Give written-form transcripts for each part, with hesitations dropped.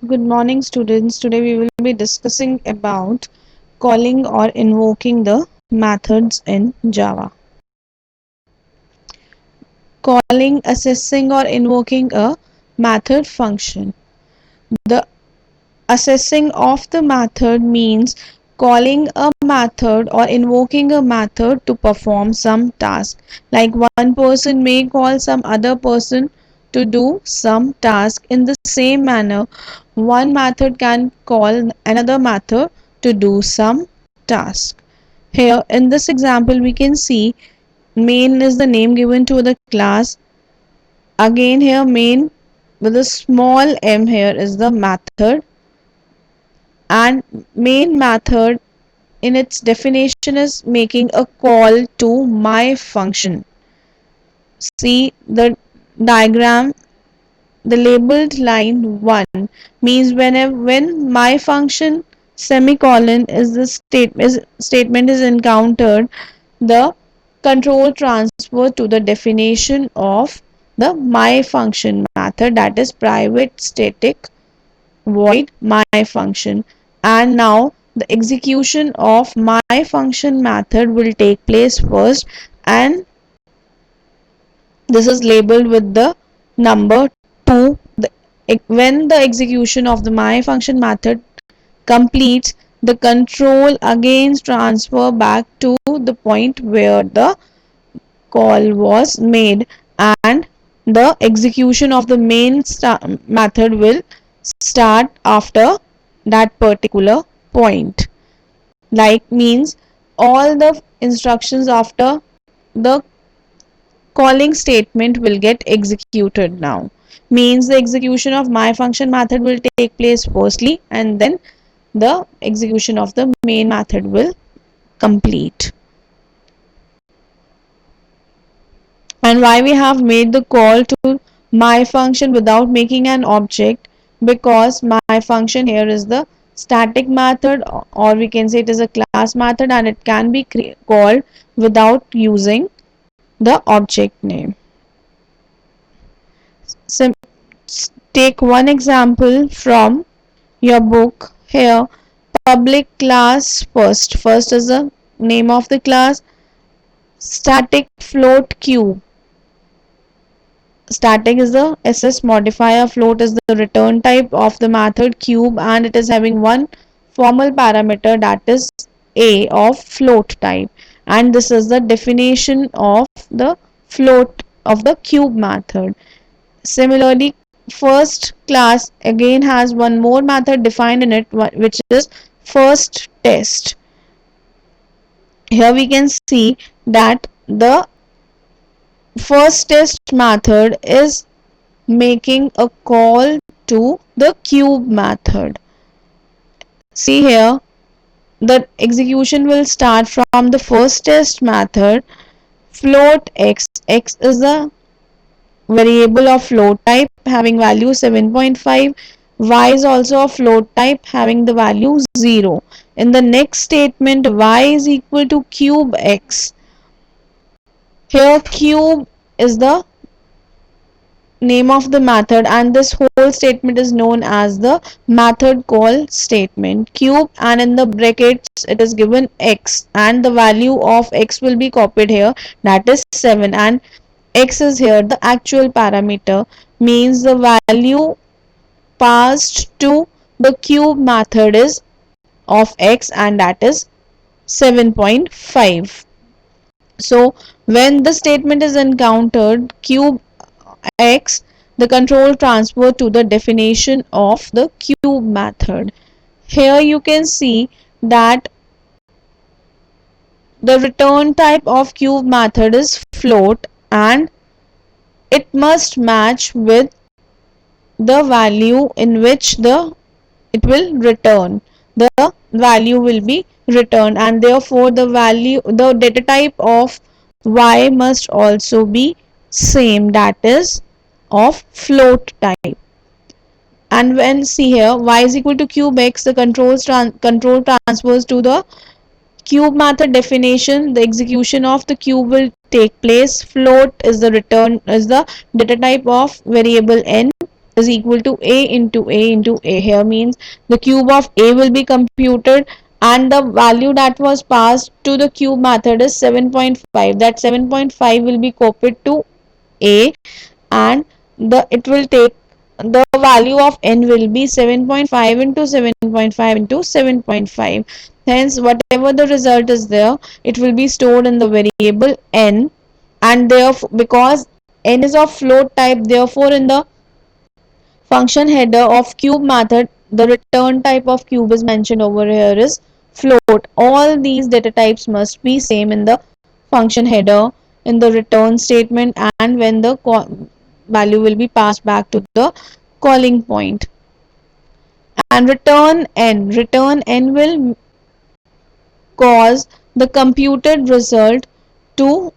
Good morning, students. Today we will be discussing about calling or invoking the methods in Java. Calling, assessing, or invoking a method function. The assessing of the method means calling a method or invoking a method to perform some task. Like one person may call some other person to do some task. In the same manner, one method can call another method to do some task. Here in this example we can see main is the name given to the class. Again here main with a small m here is the method, and main method in its definition is making a call to my function. See the diagram, the labeled line 1 means when my function semicolon is the statement is encountered, the control transfer to the definition of the my function method, that is private static void my function, and now the execution of my function method will take place first, and this is labeled with the number 2. When the execution of the my function method completes, the control again transfer back to the point where the call was made, and the execution of the main method will start after that particular point. Like means all the instructions after the calling statement will get executed now. Means the execution of my function method will take place firstly, and then the execution of the main method will complete. And why we have made the call to my function without making an object? Because my function here is the static method, or we can say it is a class method, and it can be called without using the object name. So take one example from your book. Here public class first is the name of the class. Static float cube. Static is the ss modifier, float is the return type of the method cube, and it is having one formal parameter, that is a of float type, and this is the definition of the float of the cube method. Similarly, first class again has one more method defined in it, which is first test. Here we can see that the first test method is making a call to the cube method. See here, the execution will start from the first test method. Float x is the variable of float type having value 7.5. Y is also a float type having the value 0. In the next statement, y is equal to cube x. Here cube is the name of the method, and this whole statement is known as the method call statement. Cube, and in the brackets it is given x, and the value of x will be copied here, that is 7, and x is here the actual parameter, means the value passed to the cube method is of x, and that is 7.5. So when the statement is encountered cube x, the control transfer to the definition of the cube method. Here you can see that the return type of cube method is float, and it must match with the value in which it will return. The value will be returned, and therefore the data type of y must also be same, that is of float type. And when see here y is equal to cube x, the control transfers to the cube method definition. The execution of the cube will take place. Float is the data type of variable n, is equal to a into a into a. Here means the cube of a will be computed and the value that was passed to the cube method is 7.5. That 7.5 will be copied to a, and the it will take the value of n will be 7.5 into 7.5 into 7.5. Hence whatever the result is there, it will be stored in the variable n, and therefore because n is of float type, therefore in the function header of cube method the return type of cube is mentioned over here is float. All these data types must be same in the function header, in the return statement, and when the value will be passed back to the calling point. And return n will cause the computed result to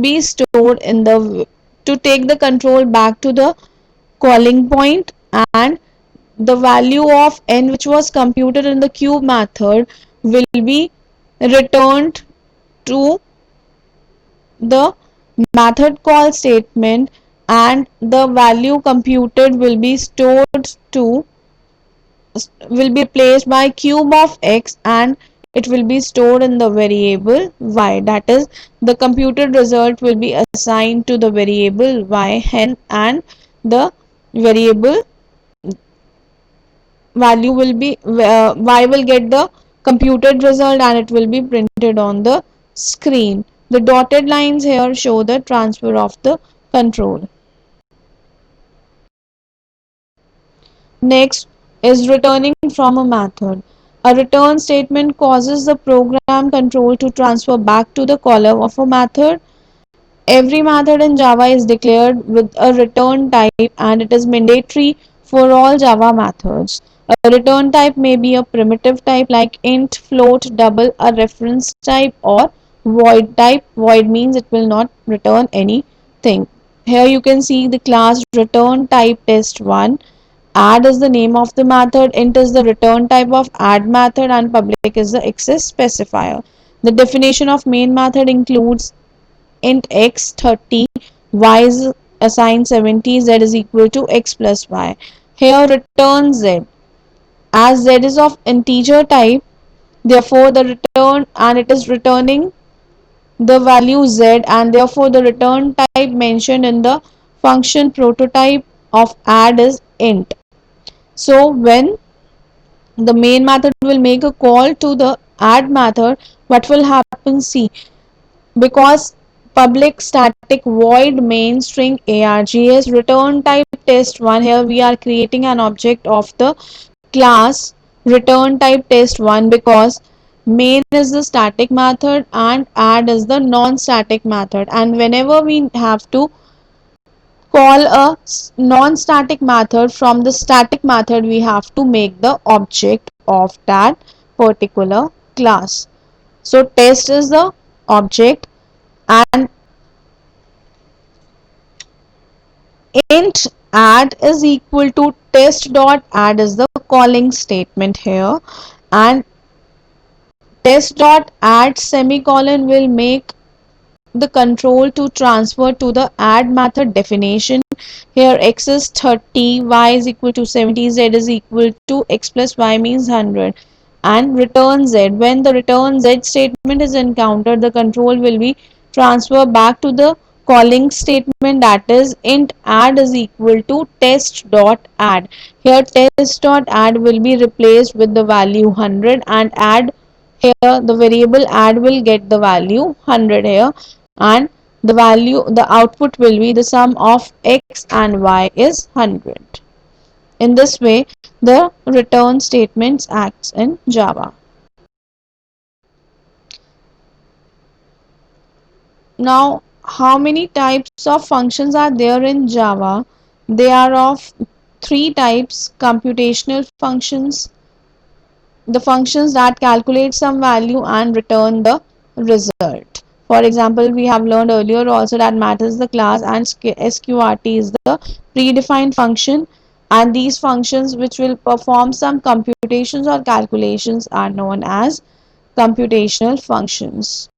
be stored in the to take the control back to the calling point, and the value of n which was computed in the cube method will be returned to the method call statement, and the value computed will be stored to will be replaced by cube of x, and it will be stored in the variable y. That is, the computed result will be assigned to the variable y, and the variable value will be y will get the computed result and it will be printed on the screen. The dotted lines here show the transfer of the control. Next is returning from a method. A return statement causes the program control to transfer back to the caller of a method. Every method in Java is declared with a return type and it is mandatory for all Java methods. A return type may be a primitive type like int, float, double, a reference type, or void type. Void means it will not return anything. Here you can see the class return type test1. Add is the name of the method, int is the return type of add method, and public is the access specifier. The definition of main method includes int x 30, y is assigned 70, z is equal to x plus y. Here return z, as z is of integer type, therefore the return, and it is returning the value z, and therefore the return type mentioned in the function prototype of add is int. So when the main method will make a call to the add method, what will happen? See, because public static void main string args return type test1, here we are creating an object of the class return type test1 because main is the static method and add is the non-static method, and whenever we have to call a non-static method from the static method, we have to make the object of that particular class. So test is the object, and int add is equal to test dot add is the calling statement here, and test dot add semicolon will make the control to transfer to the add method definition. Here x is 30, y is equal to 70, z is equal to x plus y means 100, and return z. When the return z statement is encountered, the control will be transferred back to the calling statement, that is int add is equal to test dot add. Here test dot add will be replaced with the value 100, and add, here the variable add will get the value 100 here, and the value, the output will be the sum of x and y is 100. In this way the return statements acts in Java. Now how many types of functions are there in Java? They are of three types: computational functions, the functions that calculate some value and return the result. For example, we have learned earlier also that math is the class and sqrt is the predefined function, and these functions which will perform some computations or calculations are known as computational functions.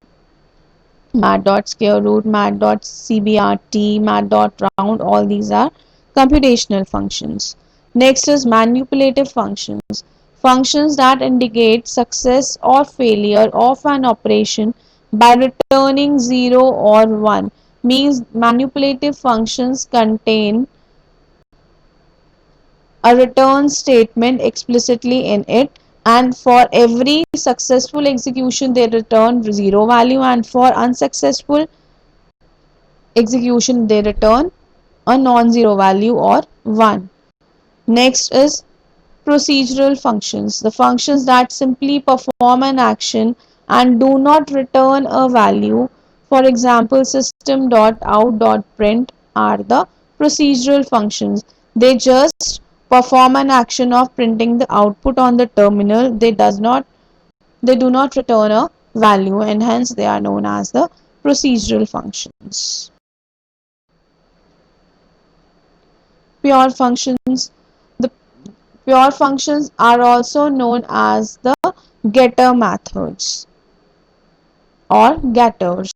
Math.square root, math.cbrt, math.round, all these are Computational functions. Next is manipulative functions. Functions that indicate success or failure of an operation by returning 0 or 1. Means manipulative functions contain a return statement explicitly in it, and for every successful execution they return 0 value, and for unsuccessful execution they return a non-zero value or 1. Next is procedural functions, the functions that simply perform an action and do not return a value. For example, system.out.print are the procedural functions. They just perform an action of printing the output on the terminal. They do not return a value, and hence they are known as the procedural functions. Pure functions. The pure functions are also known as the getter methods or getters.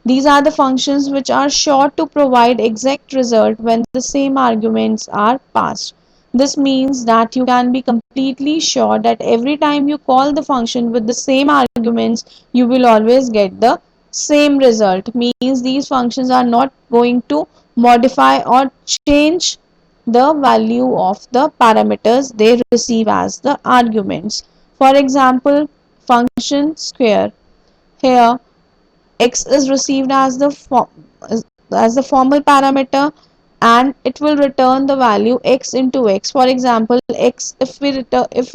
These are the functions which are sure to provide exact result when the same arguments are passed. This means that you can be completely sure that every time you call the function with the same arguments, you will always get the same result. Means these functions are not going to modify or change the value of the parameters they receive as the arguments. For example, function square. Here x is received as the formal parameter, and it will return the value x into x. For example, x, if we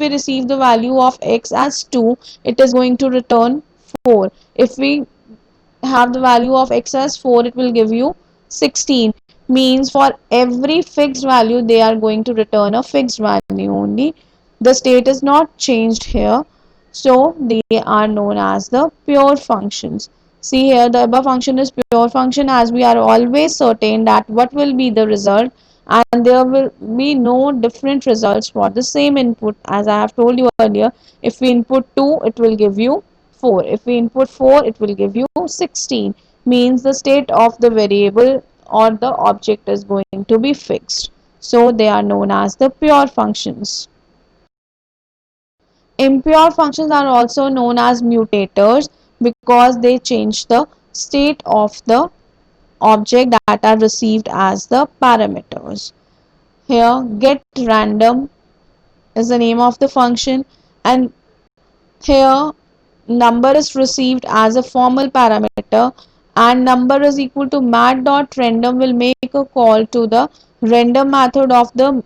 receive the value of x as 2, it is going to return 4. If we have the value of x as 4, it will give you 16. Means for every fixed value they are going to return a fixed value only. The state is not changed here, so they are known as the pure functions. See here, the above function is pure function as we are always certain that what will be the result, and there will be no different results for the same input. As I have told you earlier, if we input 2, it will give you 4. If we input 4, it will give you 16. Means the state of the variable or the object is going to be fixed. So they are known as the pure functions. Impure functions are also known as mutators because they change the state of the object that are received as the parameters. Here get random is the name of the function, and here number is received as a formal parameter, and number is equal to mat.random will make a call to the random method of the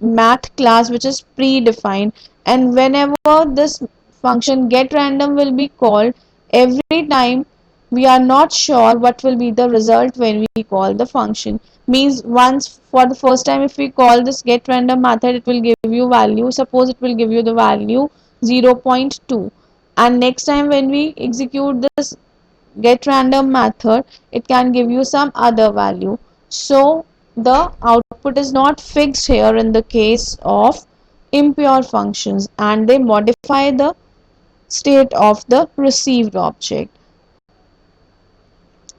math class which is predefined, and whenever this function get random will be called, every time we are not sure what will be the result when we call the function. Means once for the first time if we call this get random method, it will give you value, suppose it will give you the value 0.2, and next time when we execute this get random method, it can give you some other value. So the output is not fixed here in the case of impure functions, and they modify the state of the received object,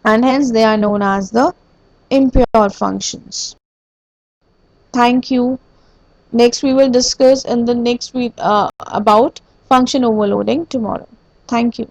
and hence they are known as the impure functions. Thank you. Next we will discuss in the next week about function overloading tomorrow. Thank you.